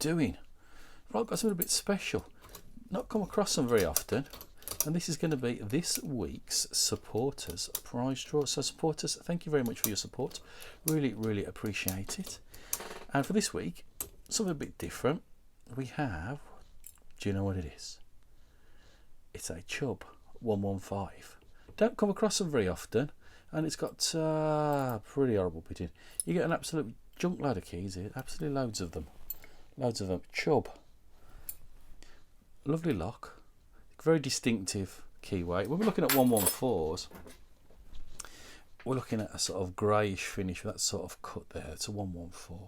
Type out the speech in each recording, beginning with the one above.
doing? Right, I've got something a bit special. Not come across them very often. And this is going to be this week's supporters prize draw. So supporters, thank you very much for your support. Really, really appreciate it. And for this week, something a bit different. We have, do you know what it is? It's a Chubb 115. Don't come across them very often. And it's got pretty horrible bidding. You get an absolute junk load of keys here. Absolutely loads of them. Loads of them. Chubb. Lovely lock. Very distinctive keyway. When we're looking at 114s, we're looking at a sort of greyish finish with that sort of cut there. It's a 114.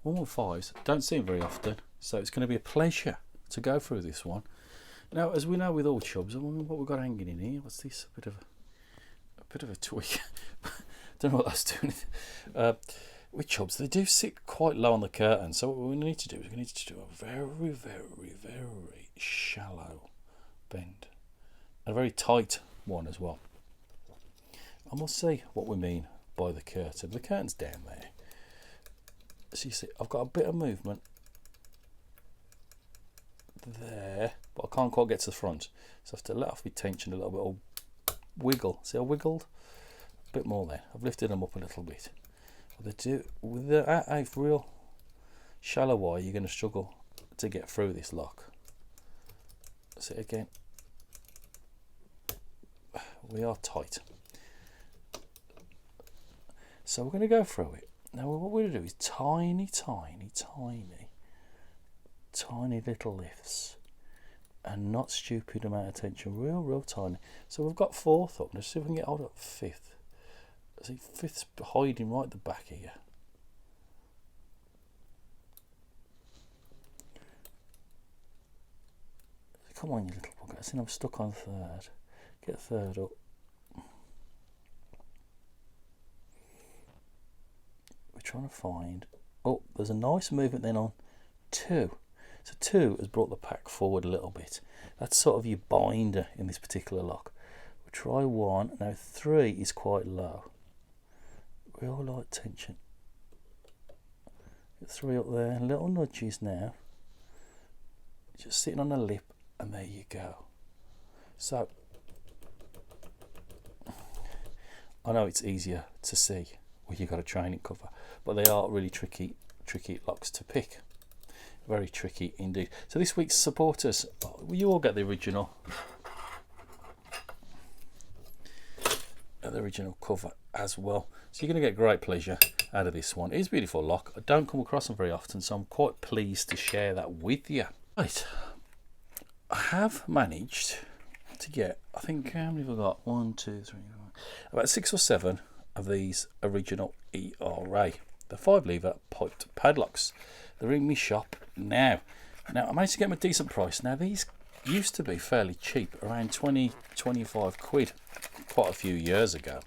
115s don't see them very often, so it's going to be a pleasure to go through this one. Now, as we know with all Chubbs, what we've got hanging in here, what's this? A bit of a tweak. Don't know what that's doing. With Chubbs, they do sit quite low on the curtain, so what we need to do is we need to do a very, very, very shallow bend, and a very tight one as well. And we'll see what we mean by the curtain. The curtain's down there, so you see I've got a bit of movement there, but I can't quite get to the front, so I have to let off my tension a little bit, or wiggle. See, I wiggled a bit more there. I've lifted them up a little bit. With a real shallow wire, you're going to struggle to get through this lock. See again, we are tight, so we're going to go through it. Now what we're going to do is tiny little lifts, and not stupid amount of tension, real tiny. So we've got fourth up. Let's see if we can get hold of fifth. See, fifth's hiding right at the back here. Come on, you little bugger. I think I'm stuck on third. Get third up. We're trying to find... Oh, there's a nice movement then on 2. So 2 has brought the pack forward a little bit. That's sort of your binder in this particular lock. We'll try 1. Now 3 is quite low. Real light tension. Get 3 up there. Little nudges now. Just sitting on the lip. And there you go. So I know it's easier to see when you've got a training cover, but they are really tricky locks to pick. Very tricky indeed. So this week's supporters, you all get the original cover as well. So you're going to get great pleasure out of this one. It is a beautiful lock. I don't come across them very often, so I'm quite pleased to share that with you. Right. I have managed to get, I think, how many have I got? 1, 2, 3, 4, about 6 or 7 of these original ERA, the 5-lever piped padlocks. They're in my shop now. I managed to get them at a decent price. Now these used to be fairly cheap, around 20-25 quid, quite a few years ago.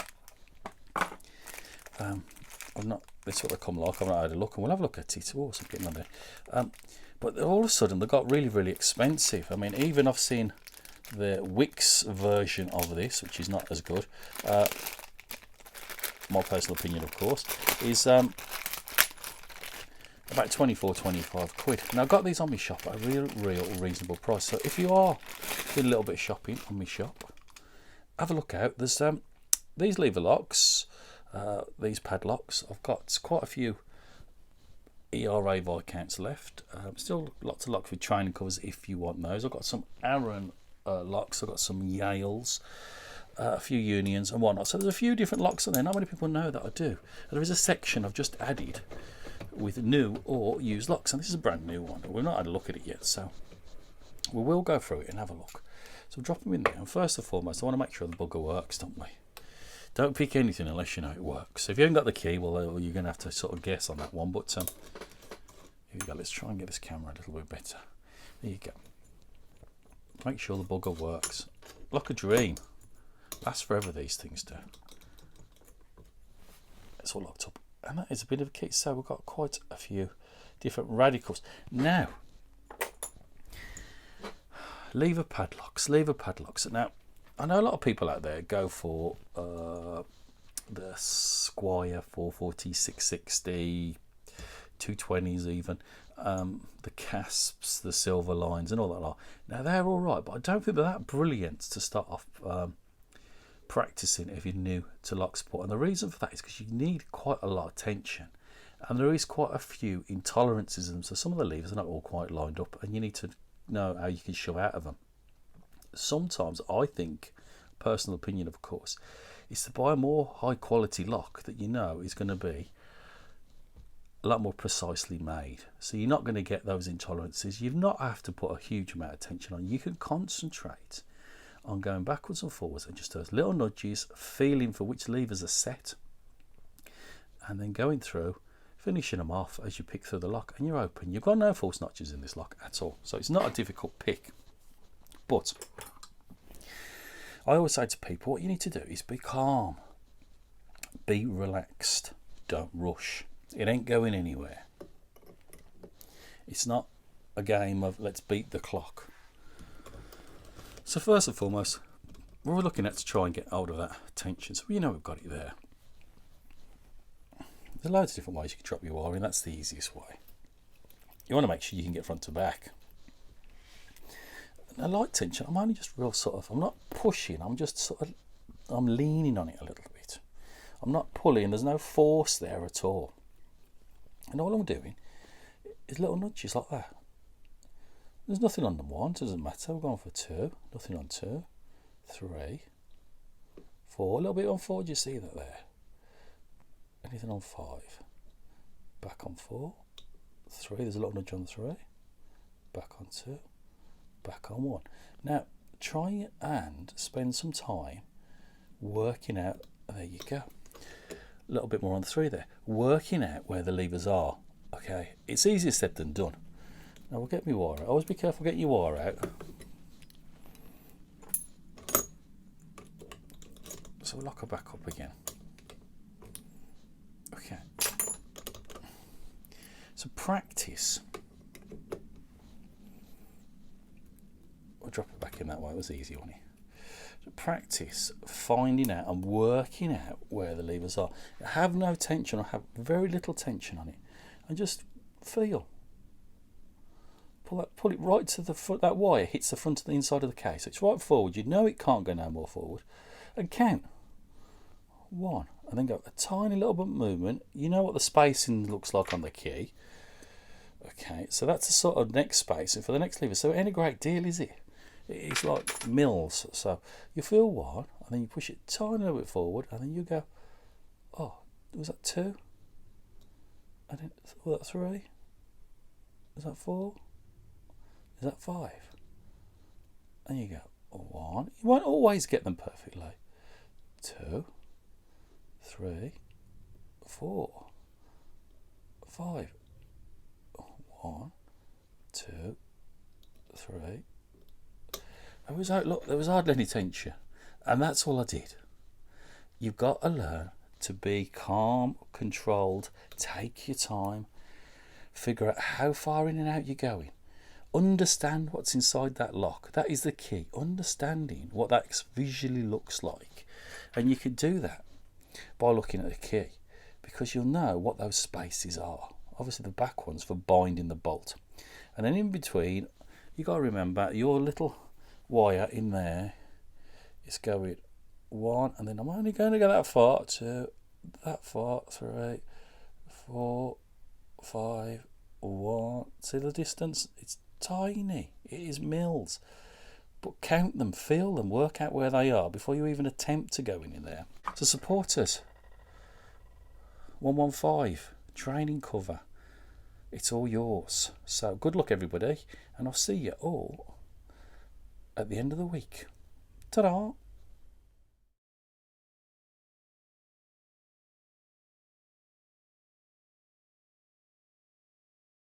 This is what they come like. I've not had a look, and we'll have a look at it. Oh, something on there. But all of a sudden they got really, really expensive. I mean, even I've seen the Wix version of this, which is not as good. My personal opinion, of course, is about 24-25 quid. Now, I've got these on my shop at a real reasonable price. So if you are doing a little bit of shopping on my shop, have a look out. There's these lever locks, these padlocks. I've got quite a few ERA Viscounts left. Still lots of locks with training covers if you want those. I've got some Aaron locks. I've got some Yales, a few Unions and whatnot. So there's a few different locks on there. Not many people know that I do. There is a section I've just added with new or used locks, and this is a brand new one. We've not had a look at it yet, so we will go through it and have a look. So drop them in there, and first and foremost I want to make sure the bugger works, don't we? Don't pick anything unless you know it works. So if you haven't got the key, well, you're going to have to sort of guess on that one. But here we go. Let's try and get this camera a little bit better. There you go. Make sure the bugger works. Like a dream. Lasts forever, these things do. It's all locked up. And that is a bit of a kit. So we've got quite a few different radicals. Now, lever padlocks. Now, I know a lot of people out there go for the Squire 440, 660, 220s even. the casps, the silver lines and all that lot. Now they're all right, but I don't think they're that brilliant to start off practicing if you're new to lock support. And the reason for that is because you need quite a lot of tension, and there is quite a few intolerances in them, so some of the levers are not all quite lined up, and you need to know how you can shove out of them. Sometimes I think, personal opinion of course, is to buy a more high quality lock that you know is going to be a lot more precisely made, so you're not going to get those intolerances. You not have to put a huge amount of tension on. You can concentrate on going backwards and forwards and just those little nudges, feeling for which levers are set, and then going through, finishing them off as you pick through the lock, and you're open. You've got no false notches in this lock at all, so it's not a difficult pick. But I always say to people, what you need to do is be calm, be relaxed, don't rush. It ain't going anywhere. It's not a game of let's beat the clock. So first and foremost, we're looking at to try and get hold of that tension. So you know we've got it there. There's loads of different ways you can drop your wire in. That's the easiest way. You want to make sure you can get front to back. A light tension, I'm only just real sort of, I'm not pushing, I'm just sort of, I'm leaning on it a little bit. I'm not pulling, there's no force there at all. And all I'm doing is little nudges like that. There's nothing on the 1, doesn't matter. We're going for 2, nothing on 2, 3, 4, a little bit on 4, do you see that there? Anything on 5, back on 4, 3, there's a little nudge on 3, back on 2, back on 1. Now try and spend some time working out, there you go, a little bit more on 3 there, working out where the levers are. Okay, it's easier said than done. Now we'll get my wire out. Always be careful getting your wire out. So we'll lock her back up again. Okay, so practice. We'll drop it back in that way, it was easy, wasn't it? So practice finding out and working out where the levers are. Have no tension, or have very little tension on it, and just feel. Pull it right to the front. That wire hits the front of the inside of the case. It's right forward. You know it can't go no more forward. And count 1, and then go a tiny little bit movement. You know what the spacing looks like on the key. Okay, so that's the sort of next spacing for the next lever. So it ain't a great deal, is it? It's like mils. So you feel 1, and then you push it a tiny little bit forward, and then you go, oh, was that 2? And then, was that 3? Was that 4? Is that 5? And you go, 1. You won't always get them perfectly. 2, 3, 4, 5. 1, 2, 3. There was hardly any tension, and that's all I did. You've got to learn to be calm, controlled, take your time, figure out how far in and out you're going, understand what's inside that lock. That is the key, understanding what that visually looks like. And you can do that by looking at the key, because you'll know what those spaces are. Obviously the back one's for binding the bolt, and then in between you got to remember your little wire in there is going 1, and then I'm only going to go that far, 2, that far, 3, 4, 5, 1. See the distance? It's tiny. It is mils. But count them, feel them, work out where they are before you even attempt to go in there. So support us. 115 training cover. It's all yours. So good luck everybody, and I'll see you all at the end of the week. Ta-da!